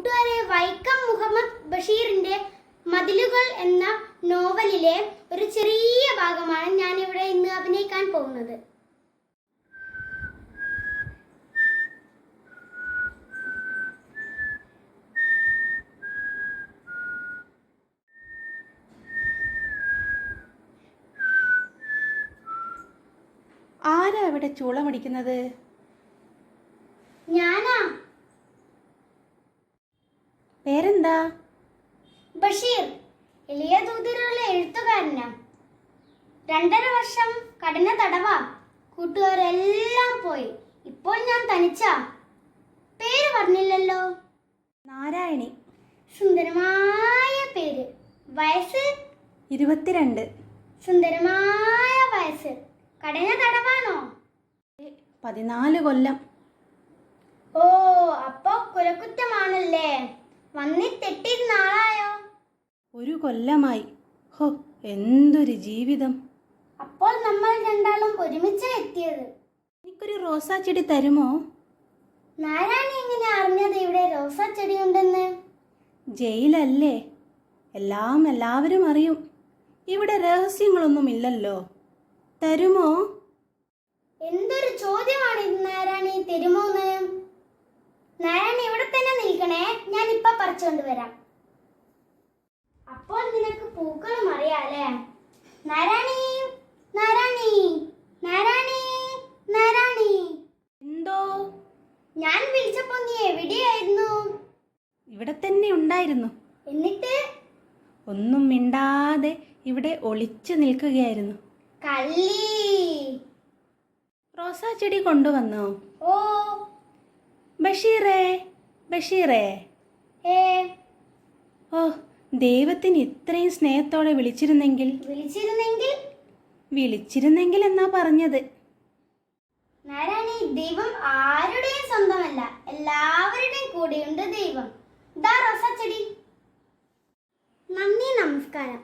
കൂട്ടുകാരെ, വൈക്കം മുഹമ്മദ് ബഷീറിന്റെ മതിലുകൾ എന്ന നോവലിലെ ഒരു ചെറിയ ഭാഗമാണ് ഞാൻ ഇവിടെ ഇന്ന് അഭിനയിക്കാൻ പോകുന്നത്. ആരാ ഇവിടെ ചൂളമടിക്കുന്നത്? ഞാനാ. പേരെന്താ? ബഷീർ. എളിയ തോതിലുള്ള എഴുത്തുകാരനാ. 2.5 വർഷം കഠിന തടവാ. കൂട്ടുകാരെല്ലാം പോയി. ഇപ്പോൾ ഞാൻ തനിച്ചാ. പേര് പറഞ്ഞില്ലല്ലോ. നാരായണി. സുന്ദരമായ പേര്. വയസ്സ് 22. സുന്ദരമായ വയസ്സ്. കഠിന തടവാണോ? 14 കൊല്ലം. ഓ, അപ്പോ കുലക്കുറ്റമാണല്ലേ. വന്നിട്ടെട്ടിരുന്ന ആളായോ? 1 കൊല്ലമായി. ഹോ, എന്തൊരു ജീവിതം. അപ്പോൾ നമ്മൾ രണ്ടാളും ഒരുമിച്ച് എത്തിയത്. എനിക്കൊരു റോസാ ചെടി തരുമോ? നാരായണി എങ്ങനെ അറിഞ്ഞത് ഇവിടെ റോസാ ചെടി ഉണ്ടെന്ന്? ജയിലല്ലേ, എല്ലാവരും അറിയും. ഇവിടെ രഹസ്യങ്ങളൊന്നുമില്ലല്ലോ. തരുമോ? എന്തൊരു ചോദ്യമാണ് ഇത് നാരായണി, തരുമോന്ന്? നാരായണി ഇവിടെ തന്നെ നിൽക്കണേ, ഞാൻ ഇപ്പൊ പറിച്ചുകൊണ്ട് വരാം. അപ്പോൾ നിനക്ക് പൂക്കളും അറിയാലേ. നാരായണി, നാരായണി, നാരായണി, നാരായണി. എന്തോ? ഞാൻ വിളിച്ചപ്പോ നീ എവിടെയായിരുന്നു? ഇവിടെ തന്നെ ഉണ്ടായിരുന്നു. എന്നിട്ട്? ഒന്നും മിണ്ടാതെ ഇവിടെ ഒളിച്ചു നിൽക്കുകയായിരുന്നു. കള്ളി. റോസാ ചെടി കൊണ്ടുവന്നോ? ഓ. ബഷീറേ, ബഷീറേ. ഏ. ഓ, ദൈവത്തിന് ഇത്രയും സ്നേഹത്തോടെ വിളിച്ചിരുന്നെങ്കിൽ. വിളിച്ചിരുന്നെങ്കിൽ എന്നാ പറഞ്ഞത്. നാരായണി, ദൈവം ആരുടെയും സ്വന്തമല്ല, എല്ലാവരുടെയും കൂടെയുണ്ട് ദൈവം. ദാ റോസാ ചെടി. നന്ദി, നമസ്കാരം.